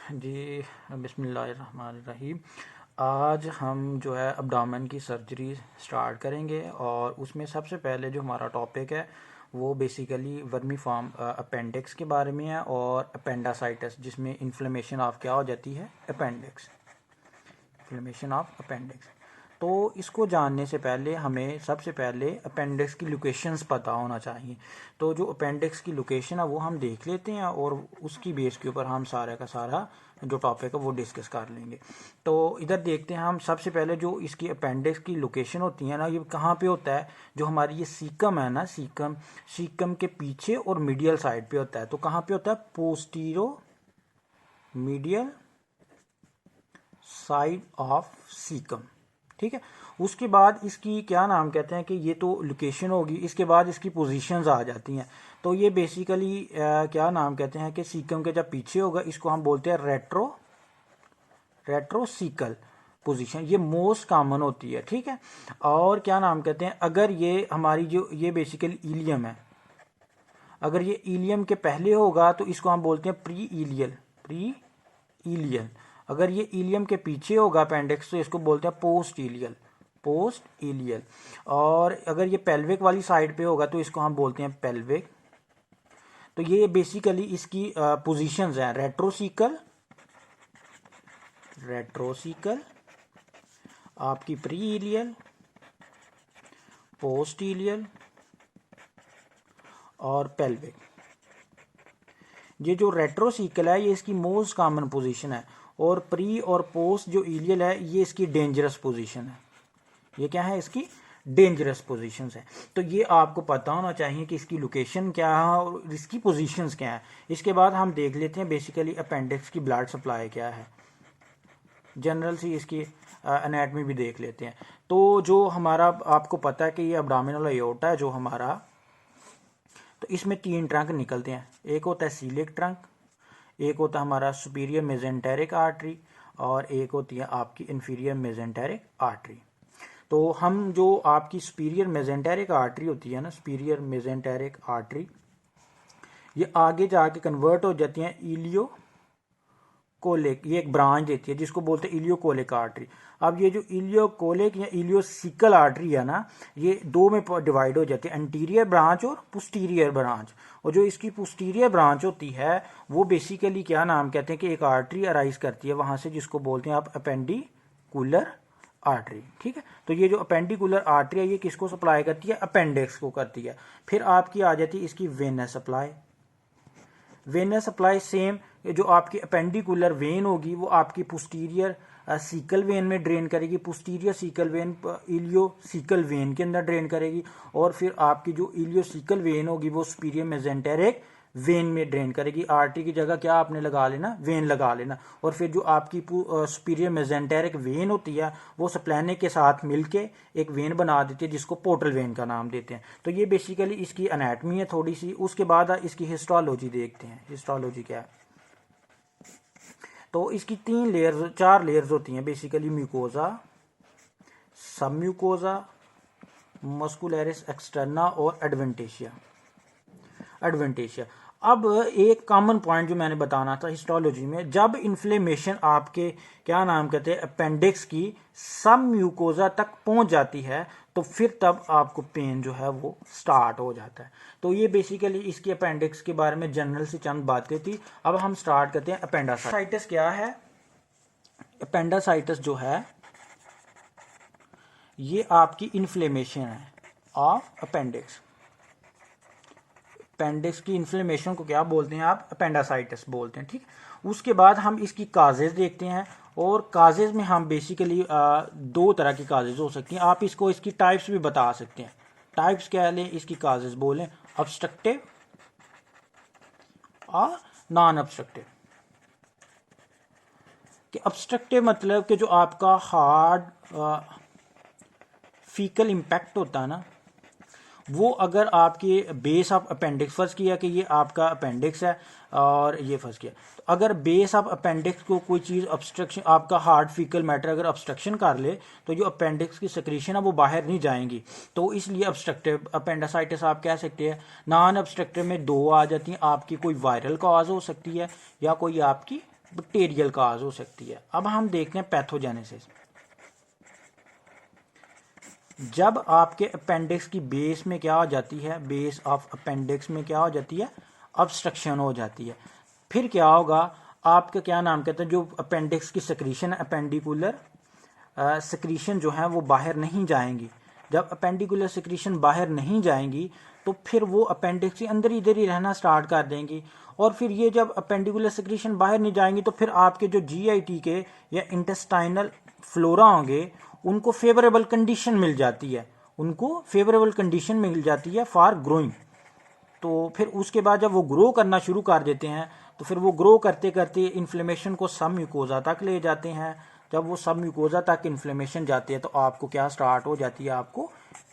जी, बिस्मिल्लाहिर्रहमानिर्रहीम। आज हम जो है अब्डामन की सर्जरी स्टार्ट करेंगे और उसमें सबसे पहले जो हमारा टॉपिक है वो बेसिकली वर्मी फॉर्म अपेंडिक्स के बारे में है और अपेंडासाइटिस, जिसमें इन्फ्लेमेशन ऑफ क्या हो जाती है, अपेंडिक्स, इन्फ्लेमेशन ऑफ अपेंडिक्स। तो इसको जानने से पहले हमें सबसे पहले अपेंडिक्स की लोकेशंस पता होना चाहिए। तो जो अपेंडिक्स की लोकेशन है वो हम देख लेते हैं और उसकी बेस के ऊपर हम सारा का सारा जो टॉपिक है वो डिस्कस कर लेंगे। तो इधर देखते हैं हम सबसे पहले जो इसकी अपेंडिक्स की लोकेशन होती है ना, ये कहाँ पे होता है। जो हमारी ये सीकम है ना, सीकम के पीछे और मीडियल साइड पे होता है। तो कहाँ पे होता है, पोस्टीरो मीडियल साइड ऑफ सीकम। ठीक है। उसके बाद इसकी क्या नाम कहते हैं कि ये तो लोकेशन होगी, इसके बाद इसकी पोजीशंस आ जाती हैं। तो ये बेसिकली क्या नाम कहते हैं कि सीकम के जब पीछे होगा इसको हम बोलते हैं रेट्रोसीकल पोजीशन, ये मोस्ट कॉमन होती है। ठीक है। और क्या नाम कहते हैं, अगर ये हमारी जो ये बेसिकली इलियम है, अगर ये इलियम के पहले होगा तो इसको हम बोलते हैं प्री इलियल। अगर ये इलियम के पीछे होगा अपेंडिक्स तो इसको बोलते हैं पोस्ट इलियल। और अगर ये पेल्विक वाली साइड पे होगा तो इसको हम बोलते हैं पेल्विक। तो ये बेसिकली इसकी पोजीशंस हैं, रेट्रोसिकल, आपकी प्री इलियल, पोस्ट इलियल और पेल्विक। ये जो रेट्रोसिकल है ये इसकी मोस्ट कॉमन पोजीशन है और प्री और पोस्ट जो इलियल है ये इसकी डेंजरस पोजीशन है। ये क्या है, इसकी डेंजरस पोजीशंस है। तो ये आपको पता होना चाहिए कि इसकी लोकेशन क्या है और इसकी पोजीशंस क्या है। इसके बाद हम देख लेते हैं बेसिकली अपेंडिक्स की ब्लड सप्लाई क्या है, जनरल सी इसकी एनाटमी भी देख लेते हैं। तो जो हमारा आपको पता है कि ये अब्डोमिनल अयोर्टा है जो हमारा, तो इसमें 3 ट्रंक निकलते हैं। एक होता है सीलिक ट्रंक, एक होता है हमारा सुपीरियर मेजेंटेरिक आर्टरी और एक होती है आपकी इंफीरियर मेजेंटेरिक आर्टरी। तो हम जो आपकी सुपीरियर मेजेंटेरिक आर्टरी होती है ना, सुपीरियर मेजेंटेरिक आर्टरी, ये आगे जाके कन्वर्ट हो जाती हैं इलियो कोलिक, ये एक ब्रांच देती है जिसको बोलते हैं इलियोकोलिक आर्टरी। अब ये जो इलियोकोलिक या इलियोसिकल आर्टरी है ना, ये 2 में डिवाइड हो जाती है, एंटीरियर ब्रांच और पोस्टीरियर ब्रांच। और जो इसकी पोस्टीरियर ब्रांच होती है वो बेसिकली क्या नाम कहते हैं कि एक आर्टरी अराइज करती है वहां से, जिसको बोलते हैं आप अपेंडिकुलर आर्टरी। ठीक है। तो ये जो अपेंडिकुलर आर्टरी है ये किसको सप्लाई करती है, अपेंडिक्स को करती है। फिर आपकी आ जाती है इसकी venous supply. Venous supply same, जो आपकी अपेंडिकुलर वेन होगी वो आपकी पोस्टीरियर सीकल वेन में ड्रेन करेगी, posterior caecal vein ileocaecal vein के अंदर ड्रेन करेगी। और फिर आपकी जो इलियो सीकल वेन होगी वो सुपीरियर मेजेंटेरिक वेन में ड्रेन करेगी। आर्टरी की जगह क्या आपने लगा लेना, वेन लगा लेना। और फिर जो आपकी सुपीरियर मेजेंटेरिक वेन होती है वो स्प्लेनिक के साथ मिलके एक वेन बना देती है जिसको पोर्टल वेन का नाम देते हैं। तो ये बेसिकली इसकी एनाटमी है थोड़ी सी। उसके बाद इसकी हिस्टोलॉजी देखते हैं, हिस्टोलॉजी क्या है। तो इसकी 4 लेयर्स होती हैं बेसिकली, म्यूकोजा, सब म्यूकोजा, मस्कुलरिस एक्सटर्ना और एडवेंटेशिया। अब एक कॉमन पॉइंट जो मैंने बताना था हिस्टोलॉजी में, जब इन्फ्लेमेशन आपके क्या नाम कहते हैं अपेंडिक्स की सब म्यूकोजा तक पहुंच जाती है तो फिर तब आपको पेन जो है वो स्टार्ट हो जाता है। तो ये बेसिकली इसकी अपेंडिक्स के बारे में जनरल से चंद बातें थी। अब हम स्टार्ट करते हैं अपेंडासाइटिस क्या है। अपेंडासाइटिस जो है ये आपकी इन्फ्लेमेशन है ऑफ अपेंडिक्स। अपेंडिक्स की इन्फ्लेमेशन को क्या बोलते हैं आप, अपेंडासाइटिस बोलते हैं। ठीक। उसके बाद हम इसकी काजेज देखते हैं और काजेज में हम बेसिकली 2 तरह की काजेज हो सकती हैं। आप इसको इसकी टाइप्स भी बता सकते हैं। टाइप्स क्या लें इसकी काजेज बोलें, ऑब्स्ट्रक्टिव और नॉन ऑब्स्ट्रक्टिव। कि ऑब्स्ट्रक्टिव मतलब कि जो आपका हार्ड फीकल इम्पैक्ट होता है ना, वो अगर आपके बेस ऑफ अपेंडिक्स, फर्स्ट किया कि ये आपका अपेंडिक्स है और ये फर्स्ट किया, तो अगर बेस ऑफ अपेंडिक्स को कोई चीज़ ऑब्स्ट्रक्शन, आपका हार्ड फीकल मैटर अगर ऑब्स्ट्रक्शन कर ले तो जो अपेंडिक्स की सेक्रेशन है वो बाहर नहीं जाएंगी। तो इसलिए ऑब्स्ट्रक्टिव अपेंडिसाइटिस आप कह सकते हैं। नॉन ऑब्स्ट्रक्टिव में 2 आ जाती हैं, आपकी कोई वायरल कॉज हो सकती है या कोई आपकी बैक्टीरियल काज हो सकती है। अब हम देखते हैं पैथोजेनेसिस। जब आपके अपेंडिक्स की बेस में क्या हो जाती है, बेस ऑफ अपेंडिक्स में क्या हो जाती है, ऑब्स्ट्रक्शन हो जाती है, फिर क्या होगा, आपका क्या नाम कहते हैं, जो अपेंडिक्स की सेक्रीशन है, अपेंडिकुलर सेक्रीशन जो है वो बाहर नहीं जाएंगी। जब अपेंडिकुलर सेक्रीशन बाहर नहीं जाएंगी तो फिर वो अपेंडिक्स के अंदर इधर ही रहना स्टार्ट कर देंगी, और फिर ये जब अपेंडिकुलर सेक्रीशन बाहर नहीं जाएंगी तो फिर आपके जो जीआईटी के या इंटेस्टाइनल फ्लोरा होंगे उनको फेवरेबल कंडीशन मिल जाती है, उनको फेवरेबल कंडीशन मिल जाती है फॉर ग्रोइंग। तो फिर उसके बाद जब वो ग्रो करना शुरू कर देते हैं तो फिर वो ग्रो करते करते इन्फ्लेमेशन को सब म्यूकोजा तक ले जाते हैं। जब वो सब म्यूकोजा तक इन्फ्लेमेशन जाती है तो आपको क्या स्टार्ट हो जाती है, आपको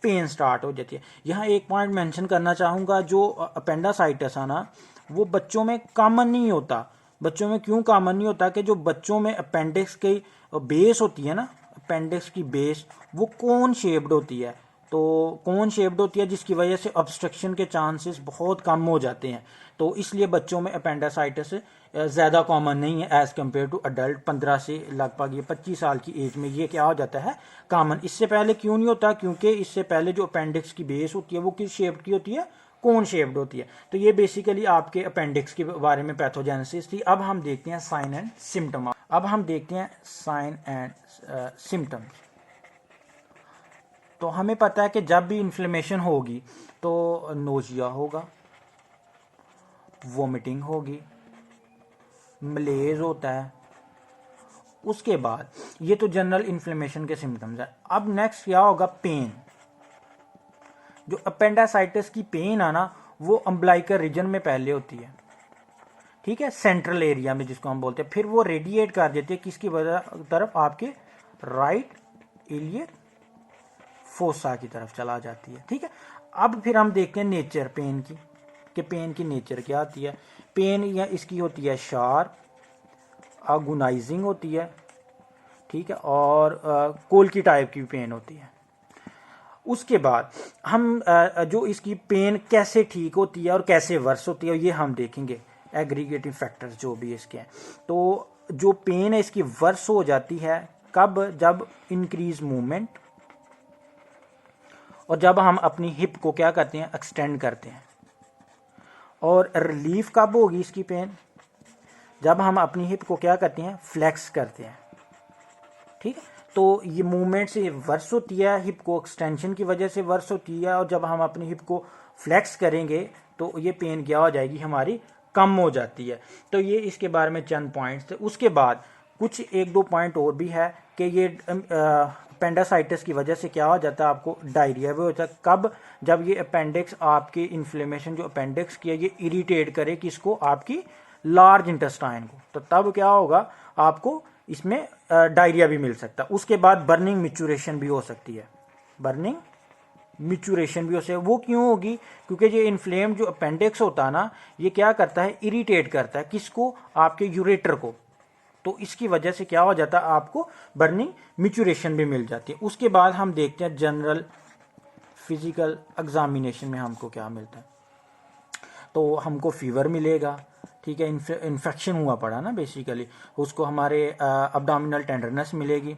पेन स्टार्ट हो जाती है। यहाँ एक पॉइंट मेंशन करना चाहूँगा, जो अपेंडासाइटिस है ना वो बच्चों में कॉमन नहीं होता। बच्चों में क्यों कॉमन नहीं होता कि जो बच्चों में अपेंडिक्स की बेस होती है ना, अपेंडिक्स की बेस वो कोन शेप्ड होती है, तो कोन शेप्ड होती है जिसकी वजह से ऑब्स्ट्रक्शन के चांसेस बहुत कम हो जाते हैं। तो इसलिए बच्चों में अपेंडिसाइटिस ज़्यादा कॉमन नहीं है एज़ कम्पेयर टू अडल्ट। 15 से लगभग ये 25 साल की एज में ये क्या हो जाता है, कॉमन। इससे पहले क्यों नहीं होता, क्योंकि इससे पहले जो अपेंडिक्स की बेस होती है वो किस शेप की होती है, कोन शेप्ड होती है। तो ये बेसिकली आपके अपेंडिक्स के बारे में पैथोजेनेसिस थी। अब हम देखते हैं साइन एंड सिम्टम। अब हम देखते हैं साइन एंड सिम्टम्स। तो हमें पता है कि जब भी इन्फ्लेमेशन होगी तो नोजिया होगा, वोमिटिंग होगी, मलेज होता है। उसके बाद ये तो जनरल इन्फ्लेमेशन के सिम्टम्स है। अब नेक्स्ट क्या होगा, पेन। जो अपेंडासाइटिस की पेन है ना वो अम्बलाइकल रीजन में पहले होती है, ठीक है, सेंट्रल एरिया में जिसको हम बोलते हैं। फिर वो रेडिएट कर देती है किसकी वजह तरफ, आपके राइट इलियक फोसा की तरफ चला जाती है, ठीक है। अब फिर हम देखते हैं नेचर पेन की, कि पेन की नेचर क्या आती है। पेन या इसकी होती है शार्प, अगोनाइजिंग होती है, ठीक है, और कोल्की टाइप की पेन होती है। उसके बाद हम जो इसकी पेन कैसे ठीक होती है और कैसे वर्स होती है ये हम देखेंगे, एग्रीगेटिव फैक्टर्स जो भी इसके हैं। तो जो पेन है इसकी वर्स हो जाती है कब, जब इंक्रीज मूवमेंट, और जब हम अपनी हिप को क्या करते हैं, एक्सटेंड करते हैं। और रिलीफ कब होगी इसकी पेन, जब हम अपनी हिप को क्या करते हैं, फ्लेक्स करते हैं, ठीक है। तो ये मूवमेंट से वर्स होती है, हिप को एक्सटेंशन की वजह से वर्स होती है, और जब हम अपनी हिप को फ्लेक्स करेंगे तो ये पेन क्या हो जाएगी, हमारी कम हो जाती है। तो ये इसके बारे में चंद पॉइंट्स थे। उसके बाद कुछ एक दो पॉइंट और भी है कि ये अपेंडासाइटिस की वजह से क्या हो जाता है, आपको डायरिया भी होता है। कब, जब ये अपेंडिक्स आपके इन्फ्लेमेशन जो अपेंडिक्स की है ये इरिटेट करे किसको, आपकी लार्ज इंटेस्टाइन को, तो तब क्या होगा, आपको इसमें डायरिया भी मिल सकता है। उसके बाद बर्निंग मिचुरेशन भी हो सकती है, बर्निंग मिचुरेशन भी हो सकती है। वो क्यों होगी, क्योंकि ये इन्फ्लेम्ड जो अपेंडिक्स होता है ना ये क्या करता है, इरिटेट करता है किसको, आपके यूरेटर को। तो इसकी वजह से क्या हो जाता है, आपको बर्निंग मिचुरेशन भी मिल जाती है। उसके बाद हम देखते हैं जनरल फिजिकल एग्जामिनेशन में हमको क्या मिलता है। तो हमको फीवर मिलेगा, ठीक है, इन्फेक्शन हुआ पड़ा ना बेसिकली, उसको हमारे अब्डोमिनल टेंडरनेस मिलेगी,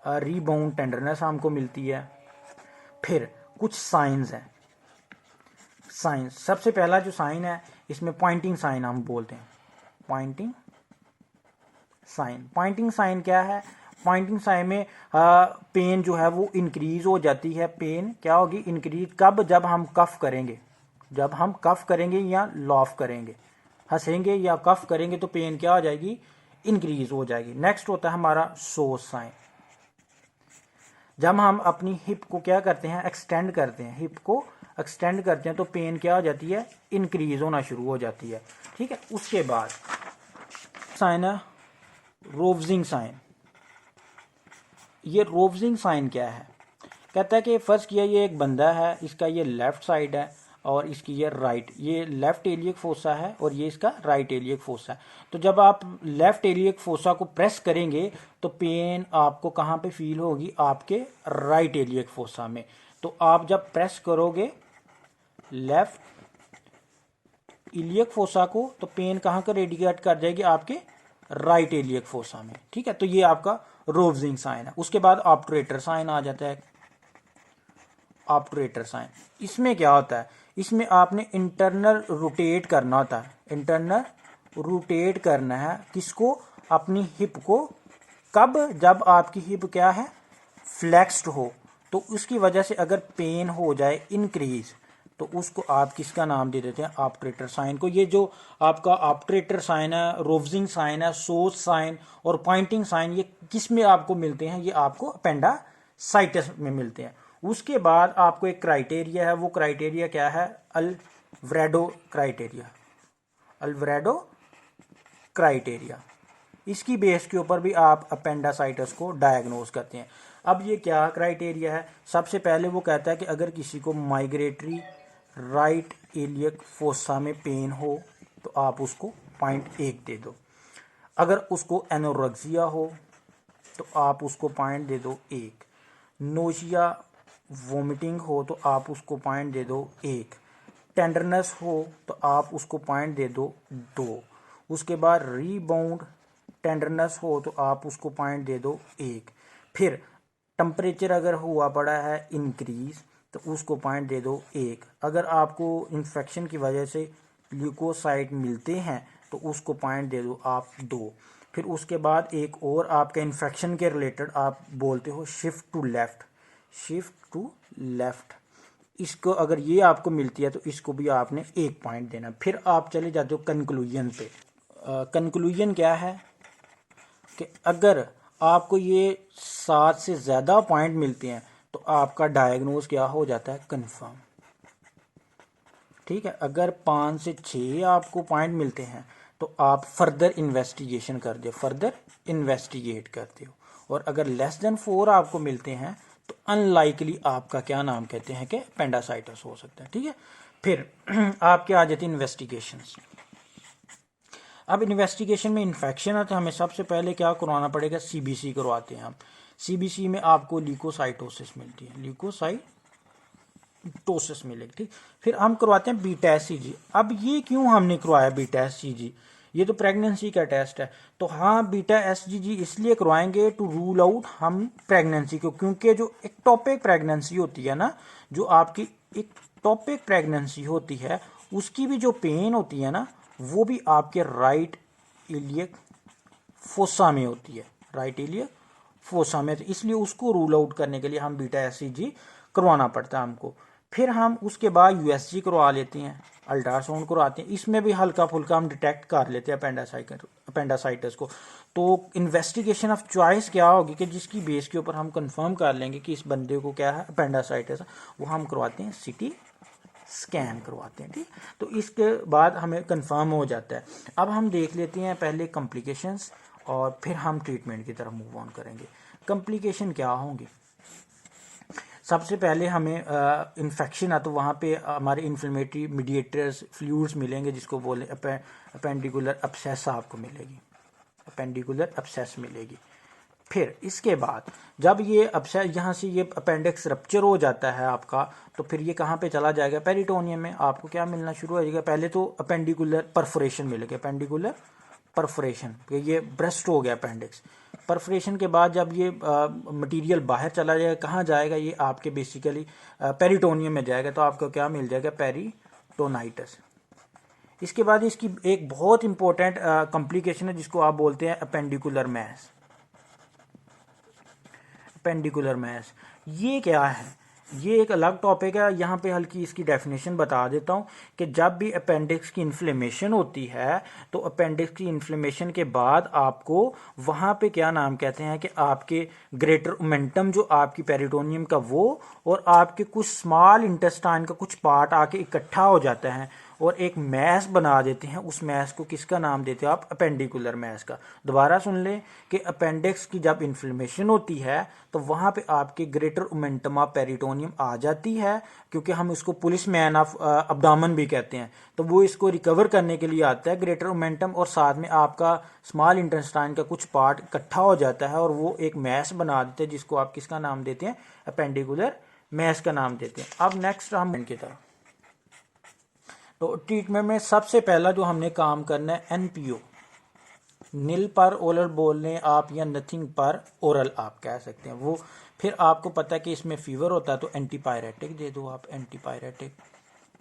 रीबाउंड टेंडरनेस हमको मिलती है। फिर कुछ साइंस हैं, साइंस सबसे पहला जो साइन है इसमें पॉइंटिंग साइन हम बोलते हैं, पॉइंटिंग साइन। पॉइंटिंग साइन क्या है, पॉइंटिंग साइन में पेन जो है वो इंक्रीज हो जाती है। पेन क्या होगी, इंक्रीज कब, जब हम कफ करेंगे, जब हम कफ करेंगे या लॉफ करेंगे, हंसेंगे या कफ करेंगे तो पेन क्या हो जाएगी, इंक्रीज हो जाएगी। नेक्स्ट होता है हमारा सोस साइन। जब हम अपनी हिप को क्या करते हैं, एक्सटेंड करते हैं, हिप को एक्सटेंड करते हैं तो पेन क्या हो जाती है, इंक्रीज होना शुरू हो जाती है, ठीक है। उसके बाद साइन है रोवजिंग साइन। ये रोवजिंग साइन क्या है, कहता है कि फर्स्ट किया ये एक बंदा है, इसका ये लेफ्ट साइड है और इसकी ये राइट, ये लेफ्ट एलियक फोसा है और ये इसका राइट एलियक फोसा है। तो जब आप लेफ्ट एलियक फोसा को प्रेस करेंगे तो पेन आपको कहाँ पे फील होगी, आपके राइट एलियक फोसा में। तो आप जब प्रेस करोगे लेफ्ट इलियक फोसा को, तो पेन कहाँ का रेडिएट कर जाएगी, आपके राइट इलियक फोसा में। ठीक है, तो ये आपका रोवजिंग साइन है। उसके बाद ऑब्टुरेटर साइन आ जाता है। ऑब्टुरेटर साइन, इसमें क्या होता है, इसमें आपने इंटरनल रोटेट करना होता है। इंटरनल रोटेट करना है किसको, अपनी हिप को। कब, जब आपकी हिप क्या है, फ्लेक्स्ड हो। तो उसकी वजह से अगर पेन हो जाए इंक्रीज, तो उसको आप किसका नाम दे देते हैं, ऑब्टुरेटर साइन को। ये जो आपका ऑब्टुरेटर साइन है, रोवजिंग साइन है, सोज साइन और पॉइंटिंग साइन, ये किस में आपको मिलते हैं, ये आपको अपेंडासाइटिस में मिलते हैं। उसके बाद आपको एक क्राइटेरिया है, वो क्राइटेरिया क्या है, अल्वारेडो क्राइटेरिया। अल्वारेडो क्राइटेरिया, इसकी बेस के ऊपर भी आप अपेंडासाइटिस को डायग्नोज करते हैं। अब ये क्या क्राइटेरिया है, सबसे पहले वो कहता है कि अगर किसी को माइग्रेटरी राइट इलियक फोसा में पेन हो तो आप उसको 0.1 दे दो। अगर उसको एनोरेक्सिया हो तो आप उसको पॉइंट दे दो 1। नोशिया वोमिटिंग हो तो आप उसको पॉइंट दे दो 1। टेंडरनेस हो तो आप उसको पॉइंट दे दो 2। उसके बाद रीबाउंड टेंडरनेस हो तो आप उसको पॉइंट दे दो 1। फिर टेम्परेचर अगर हुआ पड़ा है इंक्रीज तो उसको पॉइंट दे दो 1। अगर आपको इन्फेक्शन की वजह से ल्यूकोसाइट मिलते हैं तो उसको पॉइंट दे दो आप 2। फिर उसके बाद एक और आपका इन्फेक्शन के रिलेटेड आप बोलते हो shift to left. Shift to left, इसको अगर ये आपको मिलती है तो इसको भी आपने 1 पॉइंट देना। फिर आप चले जाते हो कंक्लूजन पे। कंक्लूजन क्या है कि अगर आपको ये 7 से ज़्यादा पॉइंट मिलते हैं तो आपका डायग्नोज क्या हो जाता है, कंफर्म। ठीक है, अगर 5 से 6 आपको पॉइंट मिलते हैं तो आप फर्दर इन्वेस्टिगेशन कर दो, फर्दर इन्वेस्टिगेट करते हो। और अगर लेस देन 4 आपको मिलते हैं तो अनलाइकली आपका क्या नाम कहते हैं कि अपेंडिसाइटिस हो सकता है। ठीक है, फिर आपके आ जाती है इन्वेस्टिगेशंस। अब इन्वेस्टिगेशन में इन्फेक्शन है तो हमें सबसे पहले क्या करवाना पड़ेगा, सीबीसी करवाते हैं हम। सीबीसी में आपको ल्यूकोसाइटोसिस मिलती है, ल्यूकोसाइटोसिस मिलेगी। ठीक, फिर हम करवाते हैं बीटा एससीजी। अब ये क्यों हमने करवाया बीटा एससीजी, ये तो प्रेगनेंसी का टेस्ट है। तो हाँ, बीटा एसजीजी इसलिए करवाएंगे टू रूल आउट हम प्रेगनेंसी को, क्योंकि जो एक्टोपिक प्रेगनेंसी होती है ना, जो आपकी एक्टोपिक प्रेगनेंसी होती है उसकी भी जो पेन होती है ना, वो भी आपके राइट इलियक फोसा में होती है, राइट इलियक फोसा में। तो इसलिए उसको रूल आउट करने के लिए हम बीटा एससीजी करवाना पड़ता है हमको। फिर हम उसके बाद यूएसजी करवा लेते हैं, अल्ट्रासाउंड करवाते हैं। इसमें भी हल्का फुल्का हम डिटेक्ट कर लेते हैं अपेंडासाइटिस को। तो इन्वेस्टिगेशन ऑफ चॉइस क्या होगी कि जिसकी बेस के ऊपर हम कंफर्म कर लेंगे कि इस बंदे को क्या है, अपेंडासाइटिस, वो हम करवाते हैं सिटी स्कैन करवाते हैं। ठीक, तो इसके बाद हमें कंफर्म हो जाता है। अब हम देख लेते हैं पहले कॉम्प्लिकेशंस और फिर हम ट्रीटमेंट की तरफ मूव ऑन करेंगे। कॉम्प्लिकेशन क्या होंगे, सबसे पहले हमें इन्फेक्शन है तो वहाँ पे हमारे इन्फ्लेमेटरी मीडिएटर्स फ्लूइड्स मिलेंगे, जिसको बोले अपेंडिकुलर अब्सेस आपको मिलेगी, अपेंडिकुलर अब्सेस मिलेगी। फिर इसके बाद जब ये अब्सेस यहाँ से ये अपेंडिक्स रप्चर हो जाता है आपका, तो फिर ये कहाँ पे चला जाएगा, पेरिटोनियम में आपको क्या मिलना शुरू हो जाएगा, पहले तो अपेंडिकुलर परफोरेशन मिलेगा, अपेंडिकुलर परफोरेशन, ये ब्रेस्ट हो गया अपेंडिक्स। परफोरेशन के बाद जब ये मटेरियल बाहर चला जाएगा, कहाँ जाएगा, ये आपके बेसिकली पेरिटोनियम में जाएगा, तो आपको क्या मिल जाएगा, पेरिटोनाइटिस। इसके बाद इसकी एक बहुत इंपॉर्टेंट कॉम्प्लिकेशन है जिसको आप बोलते हैं अपेंडिकुलर मैस। अपेंडिकुलर मैस ये क्या है, ये एक अलग टॉपिक है। यहाँ पे हल्की इसकी डेफिनेशन बता देता हूँ कि जब भी अपेंडिक्स की इन्फ्लेमेशन होती है तो अपेंडिक्स की इन्फ्लेमेशन के बाद आपको वहाँ पे क्या नाम कहते हैं कि आपके ग्रेटर ओमेंटम जो आपकी पेरिटोनियम का वो और आपके कुछ स्मॉल इंटेस्टाइन का कुछ पार्ट आके इकट्ठा हो जाता है और एक मैस बना देते हैं। उस मैस को किसका नाम देते हैं आप, अपेंडिकुलर मैस का। दोबारा सुन लें कि अपेंडिक्स की जब इन्फ्लेमेशन होती है तो वहाँ पे आपके ग्रेटर ओमेंटम ऑफ पेरिटोनियम आ जाती है, क्योंकि हम इसको पुलिस मैन ऑफ अब्डामन भी कहते हैं। तो वो इसको रिकवर करने के लिए आता है ग्रेटर ओमेंटम, और साथ में आपका स्मॉल इंटेस्टाइन का कुछ पार्ट इकट्ठा हो जाता है और वो एक मैस बना देते हैं, जिसको आप किसका नाम देते हैं, अपेंडिकुलर मैस का नाम देते हैं। अब नेक्स्ट हम की तरफ तो ट्रीटमेंट में सबसे पहला जो हमने काम करना है एनपीओ, नील पर ओरल बोल लें आप या नथिंग पर ओरल आप कह सकते हैं वो। फिर आपको पता है कि इसमें फीवर होता है तो एंटीपायरेटिक दे दो आप,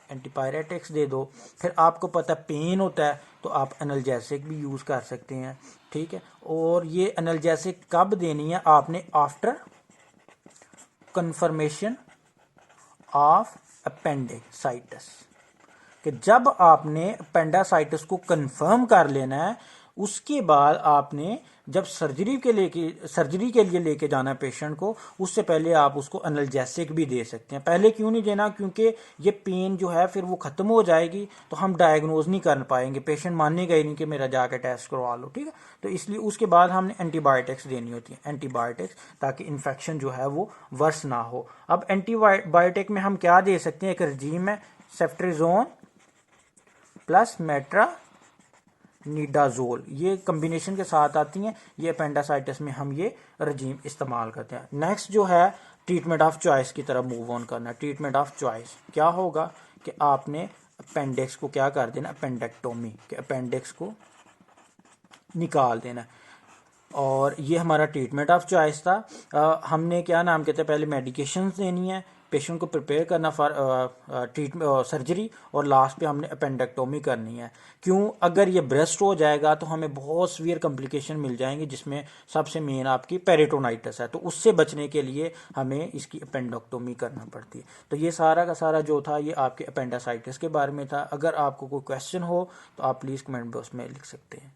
एंटीपायरेटिक्स दे दो। फिर आपको पता है पेन होता है तो आप एनाल्जेसिक भी यूज़ कर सकते हैं, ठीक है। और ये एनाल्जेसिक कब देनी है आपने, आफ्टर कंफर्मेशन ऑफ अपेंडिसाइटिस, कि जब आपने अपेंडिसाइटिस को कंफर्म कर लेना है उसके बाद आपने जब सर्जरी के लिए लेके जाना है पेशेंट को, उससे पहले आप उसको एनाल्जेसिक भी दे सकते हैं। पहले क्यों नहीं देना, क्योंकि ये पेन जो है फिर वो खत्म हो जाएगी तो हम डायग्नोज नहीं कर पाएंगे, पेशेंट मानेगा ही नहीं कि मेरा जाके टेस्ट करवा लो, ठीक है। तो इसलिए उसके बाद हमने एंटीबायोटिक्स देनी होती है, एंटीबायोटिक्स, ताकि इन्फेक्शन जो है वो वर्स ना हो। अब एंटीबायोटिक में हम क्या दे सकते हैं, एक रजीम है सेफ्ट्रिजोन प्लस मेट्रानिडाजोल, ये कम्बिनेशन के साथ आती हैं। ये अपेंडिसाइटिस में हम ये रजीम इस्तेमाल करते हैं। नेक्स्ट जो है ट्रीटमेंट ऑफ चॉइस की तरफ मूव ऑन करना। ट्रीटमेंट ऑफ चॉइस क्या होगा कि आपने अपेंडिक्स को क्या कर देना, अपेंडेक्टोमी, के अपेंडिक्स को निकाल देना। और ये हमारा ट्रीटमेंट ऑफ चॉइस था। हमने क्या नाम कहते हैं, पहले मेडिकेशंस देनी है, पेशेंट को प्रिपेयर करना फॉर ट्रीटमेंट सर्जरी, और लास्ट पे हमने अपेंडेक्टोमी करनी है। क्यों, अगर ये ब्रेस्ट हो जाएगा तो हमें बहुत सीवियर कॉम्प्लिकेशन मिल जाएंगे, जिसमें सबसे मेन आपकी पेरिटोनाइटिस है, तो उससे बचने के लिए हमें इसकी अपेंडेक्टोमी करना पड़ती है। तो ये सारा का सारा जो था ये आपके अपेंडिसाइटिस के बारे में था। अगर आपको कोई क्वेश्चन हो तो आप प्लीज़ कमेंट बॉक्स में लिख सकते हैं।